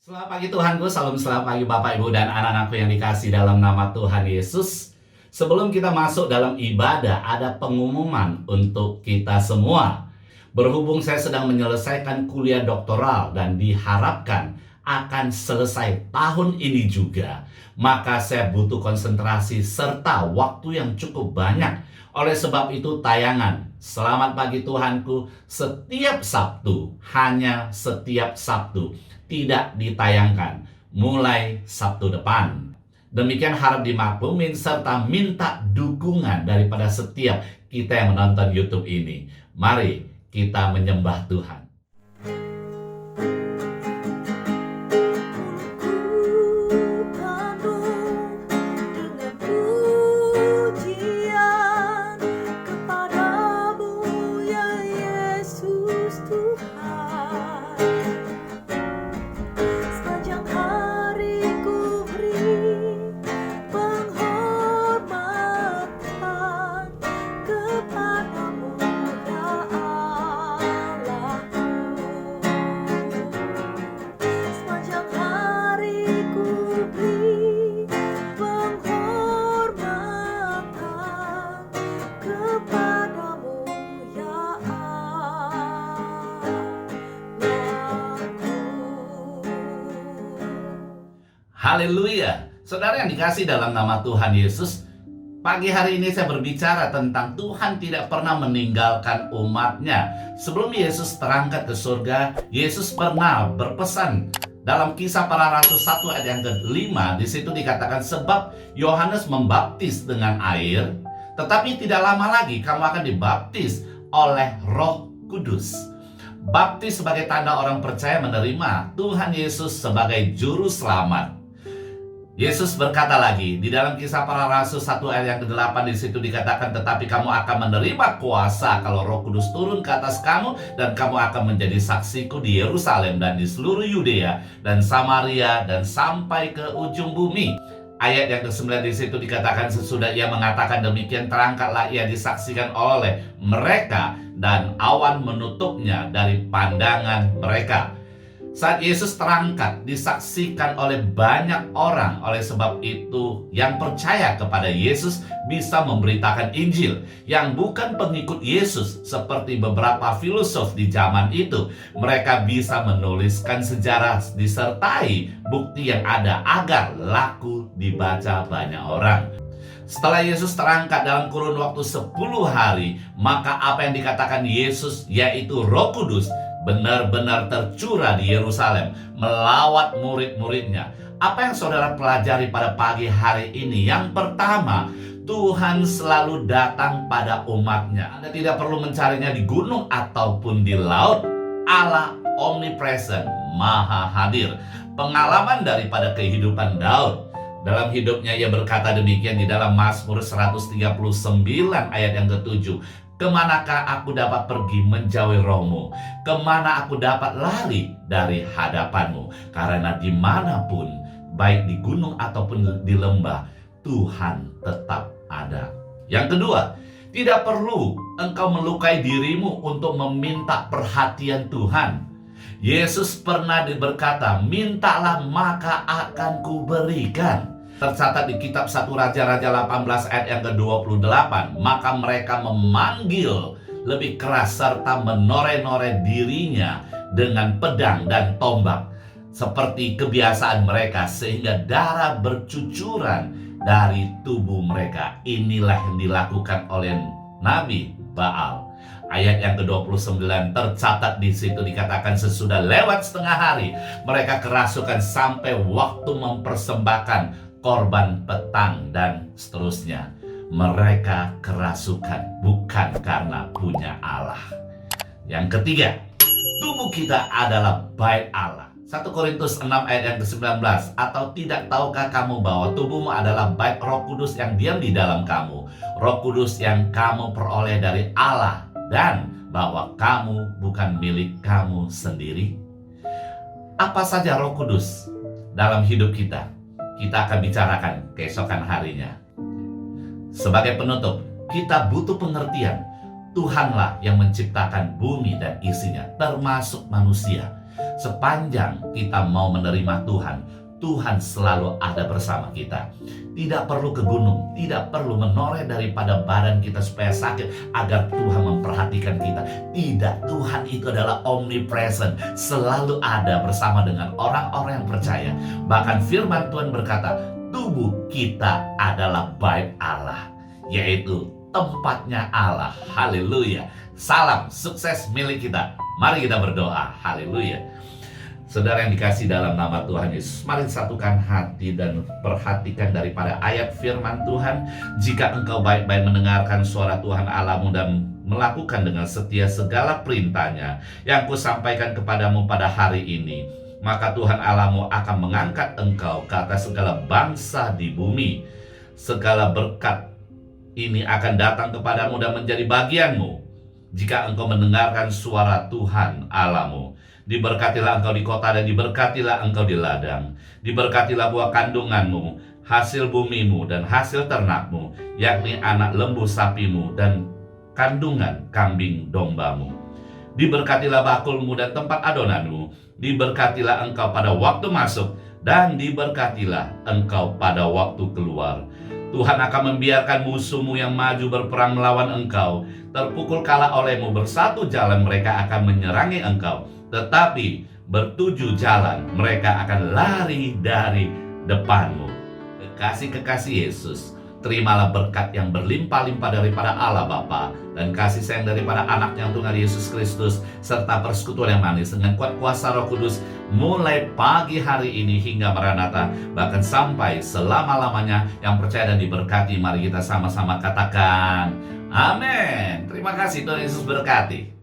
Selamat pagi Tuhanku, salam selamat pagi Bapak Ibu dan anak-anakku yang dikasih dalam nama Tuhan Yesus. Sebelum kita masuk dalam ibadah, ada pengumuman untuk kita semua. Berhubung saya sedang menyelesaikan kuliah doktoral dan diharapkan akan selesai tahun ini juga, maka saya butuh konsentrasi serta waktu yang cukup banyak. Oleh sebab itu tayangan Selamat Pagi Tuhanku setiap Sabtu, hanya setiap Sabtu, tidak ditayangkan mulai Sabtu depan. Demikian harap dimaklumin serta minta dukungan daripada setiap kita yang menonton YouTube ini. Mari kita menyembah Tuhan. Haleluya. Saudara yang dikasih dalam nama Tuhan Yesus, pagi hari ini saya berbicara tentang Tuhan tidak pernah meninggalkan umatnya. Sebelum Yesus terangkat ke surga, Yesus pernah berpesan dalam Kisah Para Rasul 1 ayat yang ke-5. Di situ dikatakan, sebab Yohanes membaptis dengan air, tetapi tidak lama lagi kamu akan dibaptis oleh Roh Kudus. Baptis sebagai tanda orang percaya menerima Tuhan Yesus sebagai juru selamat. Yesus berkata lagi di dalam Kisah Para Rasul 1 ayat yang ke-8, di situ dikatakan, tetapi kamu akan menerima kuasa kalau Roh Kudus turun ke atas kamu, dan kamu akan menjadi saksiku di Yerusalem dan di seluruh Yudea dan Samaria dan sampai ke ujung bumi. Ayat yang ke-9 di situ dikatakan, sesudah ia mengatakan demikian, terangkatlah ia disaksikan oleh mereka dan awan menutupnya dari pandangan mereka. Saat Yesus terangkat, disaksikan oleh banyak orang. Oleh sebab itu, yang percaya kepada Yesus bisa memberitakan Injil. Yang bukan pengikut Yesus, seperti beberapa filosof di zaman itu, mereka bisa menuliskan sejarah disertai bukti yang ada agar laku dibaca banyak orang. Setelah Yesus terangkat dalam kurun waktu 10 hari, maka apa yang dikatakan Yesus, yaitu Roh Kudus, benar-benar tercurah di Yerusalem, melawat murid-muridnya. Apa yang saudara pelajari pada pagi hari ini? Yang pertama, Tuhan selalu datang pada umatnya. Anda tidak perlu mencarinya di gunung ataupun di laut. Allah omnipresent, maha hadir. Pengalaman daripada kehidupan Daud. Dalam hidupnya ia berkata demikian di dalam Mazmur 139 ayat yang ke-7. Kemanakah aku dapat pergi menjauhi rohmu? Kemana aku dapat lari dari hadapanmu? Karena dimanapun, baik di gunung ataupun di lembah, Tuhan tetap ada. Yang kedua, tidak perlu engkau melukai dirimu untuk meminta perhatian Tuhan. Yesus pernah berkata, mintalah maka akan kuberikan. Tercatat di kitab 1 Raja-Raja 18 ayat yang ke-28. Maka mereka memanggil lebih keras serta menoreh-noreh dirinya dengan pedang dan tombak, seperti kebiasaan mereka, sehingga darah bercucuran dari tubuh mereka. Inilah yang dilakukan oleh Nabi Baal. Ayat yang ke-29 tercatat di situ dikatakan, sesudah lewat setengah hari mereka kerasukan sampai waktu mempersembahkan korban petang dan seterusnya. Mereka kerasukan bukan karena punya Allah. Yang ketiga, tubuh kita adalah bait Allah. 1 Korintus 6 ayat yang ke-19. Atau tidak tahukah kamu bahwa tubuhmu adalah bait Roh Kudus yang diam di dalam kamu, Roh Kudus yang kamu peroleh dari Allah, dan bahwa kamu bukan milik kamu sendiri? Apa saja Roh Kudus dalam hidup kita? Kita akan bicarakan keesokan harinya. Sebagai penutup, kita butuh pengertian. Tuhanlah yang menciptakan bumi dan isinya, termasuk manusia. sepanjang kita mau menerima Tuhan, Tuhan selalu ada bersama kita. Tidak perlu ke gunung, tidak perlu menoreh daripada badan kita supaya sakit agar Tuhan memperhatikan kita. Tidak, Tuhan itu adalah omnipresent, selalu ada bersama dengan orang-orang yang percaya. Bahkan firman Tuhan berkata, tubuh kita adalah bait Allah, yaitu tempatnya Allah. Haleluya. Salam sukses milik kita. Mari kita berdoa. Haleluya. Saudara yang dikasih dalam nama Tuhan Yesus, mari satukan hati dan perhatikan daripada ayat firman Tuhan. Jika engkau baik-baik mendengarkan suara Tuhan Allahmu dan melakukan dengan setia segala perintahnya yang kusampaikan kepadamu pada hari ini, maka Tuhan Allahmu akan mengangkat engkau ke atas segala bangsa di bumi. Segala berkat ini akan datang kepadamu dan menjadi bagianmu jika engkau mendengarkan suara Tuhan Allahmu. Diberkatilah engkau di kota dan diberkatilah engkau di ladang. Diberkatilah buah kandunganmu, hasil bumimu dan hasil ternakmu, yakni anak lembu sapimu dan kandungan kambing dombamu. Diberkatilah bakulmu dan tempat adonanmu. Diberkatilah engkau pada waktu masuk dan diberkatilah engkau pada waktu keluar. Tuhan akan membiarkan musuhmu yang maju berperang melawan engkau terpukul kalah olehmu. Bersatu jalan mereka akan menyerangi engkau, tetapi bertujuh jalan mereka akan lari dari depanmu. Kekasih-kekasih Yesus, terimalah berkat yang berlimpah-limpah daripada Allah Bapa dan kasih sayang daripada anaknya Tuhan Yesus Kristus, serta persekutuan yang manis dengan kuat kuasa Roh Kudus mulai pagi hari ini hingga Maranatha, bahkan sampai selama-lamanya. Yang percaya dan diberkati, mari kita sama-sama katakan amin. Terima kasih, Tuhan Yesus berkati.